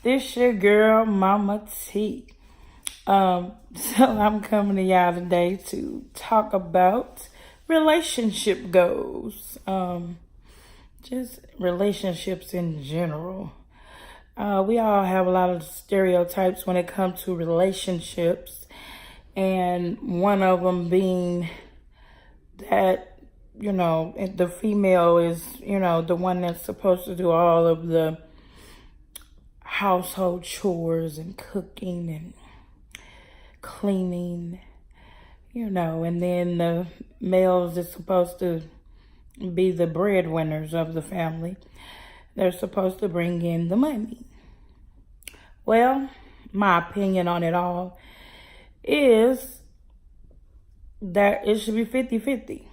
This your girl, Mama T. So I'm coming to y'all today to talk about relationship goals. Just relationships in general. We all have a lot of stereotypes when it comes to relationships, and one of them being that the female is the one that's supposed to do all of the household chores and cooking and cleaning, and then the males is supposed to be the breadwinners of the family. They're supposed to bring in the money. Well, my opinion on it all is that it should be 50-50.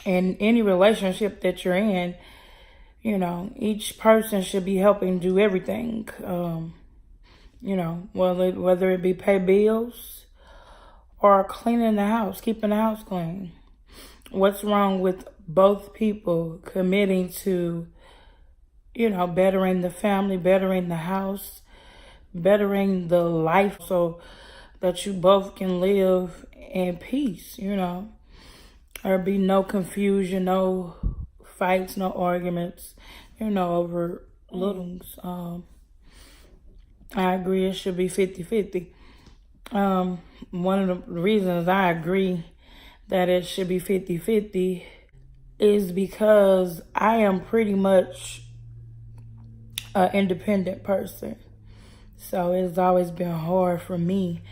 In any relationship that you're in, each person should be helping do everything. Whether it be pay bills or cleaning the house, keeping the house clean. What's wrong with both people committing to, bettering the family, bettering the house, bettering the life so that you both can live in peace, There be no confusion, no fights, no arguments, over little things. I agree it should be 50-50. One of the reasons I agree that it should be 50-50 is because I am pretty much an independent person. So it's always been hard for me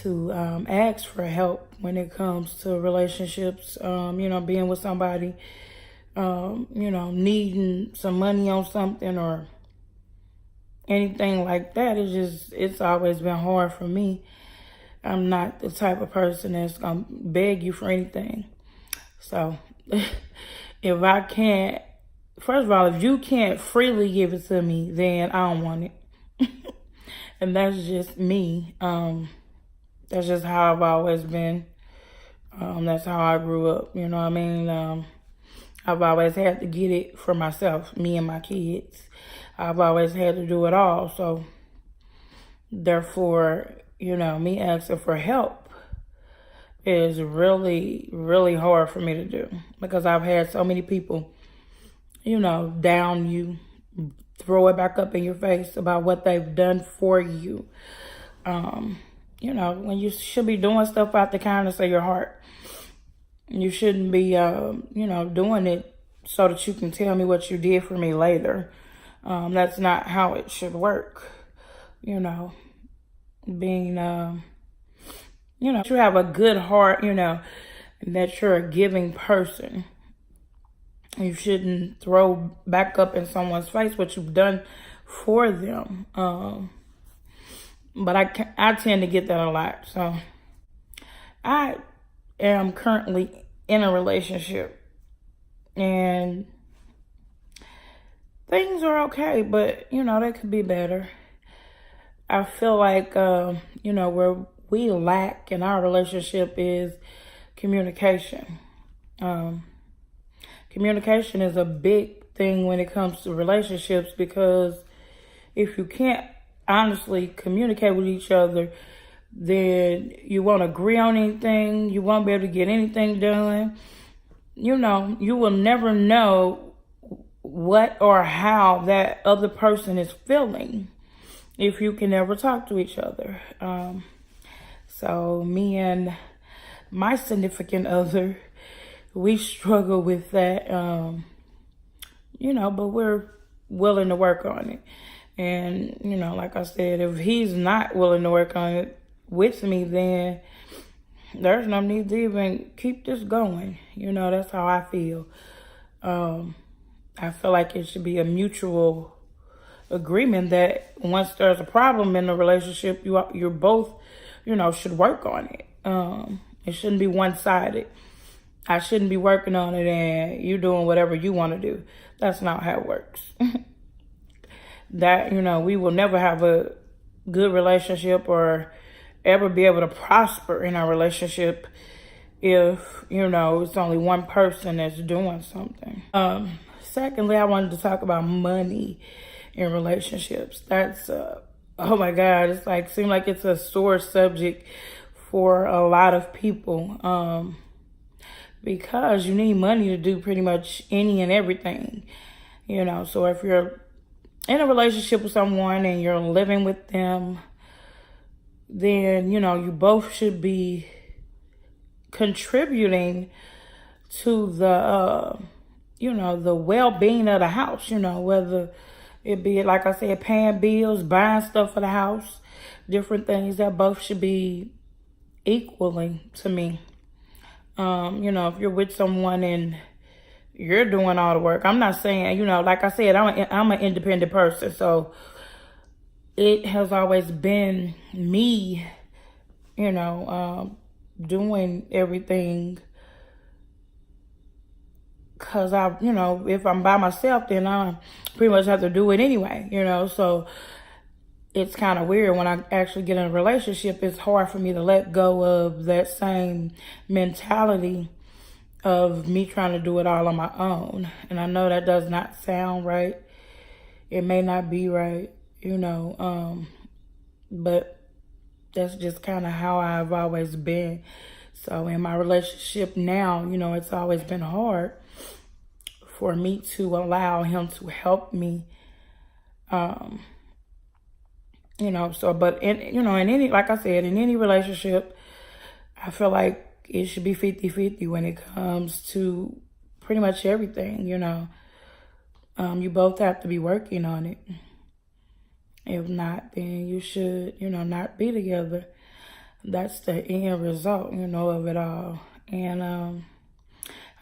to ask for help when it comes to relationships, being with somebody, needing some money on something or anything like that. It's always been hard for me. I'm not the type of person that's going to beg you for anything. So if I can't, first of all, if you can't freely give it to me, then I don't want it. And that's just me. That's just how I've always been. That's how I grew up. You know what I mean? I've always had to get it for myself, me and my kids. I've always had to do it all. So therefore, me asking for help is really, really hard for me to do, because I've had so many people, down you, throw it back up in your face about what they've done for you. When you should be doing stuff out the kindness of your heart. You shouldn't be, doing it so that you can tell me what you did for me later. That's not how it should work. Being, you have a good heart, and that you're a giving person. You shouldn't throw back up in someone's face what you've done for them. But I tend to get that a lot. So I am currently in a relationship and things are okay, but they could be better. I feel like where we lack in our relationship is communication. Communication is a big thing when it comes to relationships, because if you can't honestly communicate with each other, then you won't agree on anything. You won't be able to get anything done. You will never know what or how that other person is feeling if you can never talk to each other. So me and my significant other, we struggle with that, but we're willing to work on it. And, like I said, if he's not willing to work on it with me, then there's no need to even keep this going. That's how I feel. I feel like it should be a mutual agreement that once there's a problem in the relationship, you're both, should work on it. It shouldn't be one-sided. I shouldn't be working on it and you doing whatever you want to do. That's not how it works. That, we will never have a good relationship or ever be able to prosper in our relationship if, it's only one person that's doing something. Secondly, I wanted to talk about money in relationships. That's, oh my God, it's like, seems like it's a sore subject for a lot of people. Because you need money to do pretty much any and everything, you know. So if you're in a relationship with someone and you're living with them, then, you know, you both should be contributing to the, you know, the well-being of the house, you know, whether it be, like I said, paying bills, buying stuff for the house, different things that both should be equally to me. You know, if you're with someone and you're doing all the work, I'm not saying, you know, like I said, I'm an independent person. So it has always been me, you know, doing everything. Because you know, if I'm by myself, then I pretty much have to do it anyway, you know. So it's kind of weird when I actually get in a relationship. It's hard for me to let go of that same mentality of me trying to do it all on my own. And I know that does not sound right. It may not be right, you know, but that's just kind of how I've always been. So in my relationship now, you know, it's always been hard for me to allow him to help me, you know. So, but you know, in any, like I said, in any relationship, I feel like it should be 50-50 when it comes to pretty much everything, you know. You both have to be working on it. If not, then you should, you know, not be together. That's the end result, you know, of it all. And I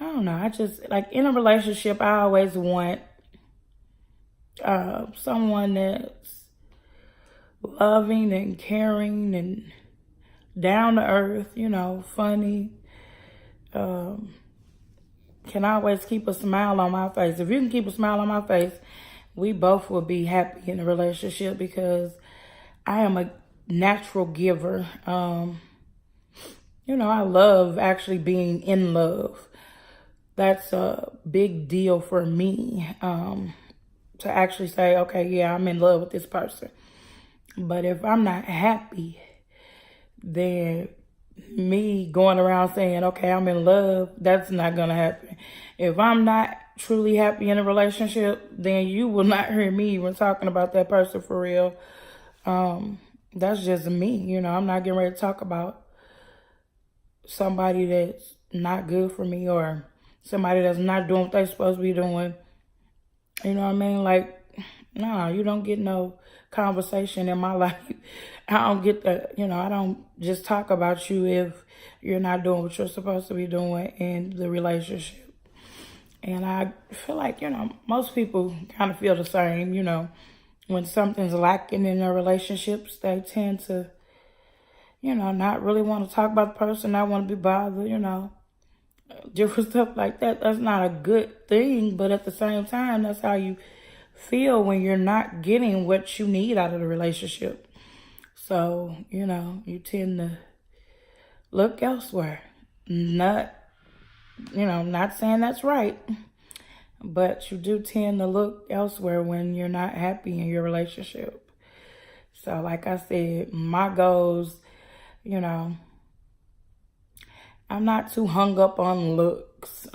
don't know, I just, like, in a relationship, I always want someone that's loving and caring and down to earth, you know, funny, can always keep a smile on my face. If you can keep a smile on my face, we both will be happy in a relationship, because I am a natural giver. You know, I love actually being in love. That's a big deal for me, to actually say, okay, yeah, I'm in love with this person. But if I'm not happy, then me going around saying, okay, I'm in love, that's not going to happen. If I'm not truly happy in a relationship, then you will not hear me even talking about that person for real. That's just me, you know. I'm not getting ready to talk about somebody that's not good for me, or somebody that's not doing what they're supposed to be doing. You know what I mean? Like, no, you don't get no conversation in my life. I don't get that, you know, I don't just talk about you if you're not doing what you're supposed to be doing in the relationship. And I feel like, you know, most people kind of feel the same, you know. When something's lacking in their relationships, they tend to, you know, not really want to talk about the person, not want to be bothered, you know. Different stuff like that. That's not a good thing, but at the same time, that's how you feel when you're not getting what you need out of the relationship. So, you know, you tend to look elsewhere. Not, you know, not saying that's right, but you do tend to look elsewhere when you're not happy in your relationship. So, like I said, my goals, you know, I'm not too hung up on looks,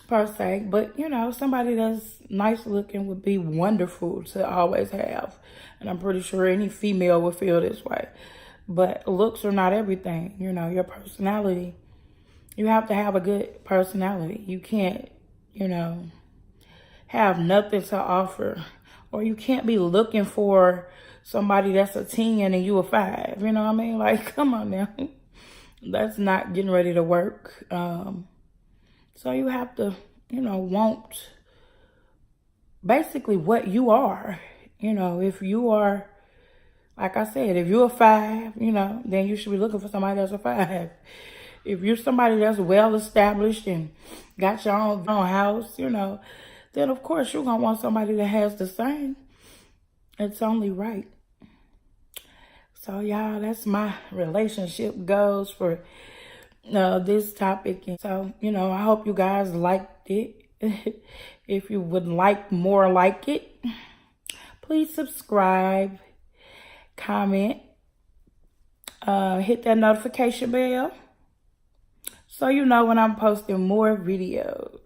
per se, but, you know, somebody that's nice looking would be wonderful to always have. And I'm pretty sure any female would feel this way. But looks are not everything. You know, your personality, you have to have a good personality. You can't, you know, have nothing to offer. Or you can't be looking for somebody that's a 10 and you a 5. You know what I mean? Like, come on now. That's not getting ready to work. So you have to, you know, want basically what you are. You know, if you are, like I said, if you're a 5, you know, then you should be looking for somebody that's a 5. If you're somebody that's well established and got your own house, you know, then of course you're going to want somebody that has the same. It's only right. So, y'all, that's my relationship goals for this topic. And so, you know, I hope you guys liked it. If you would like more like it, Please subscribe, comment, hit that notification bell so you know when I'm posting more videos.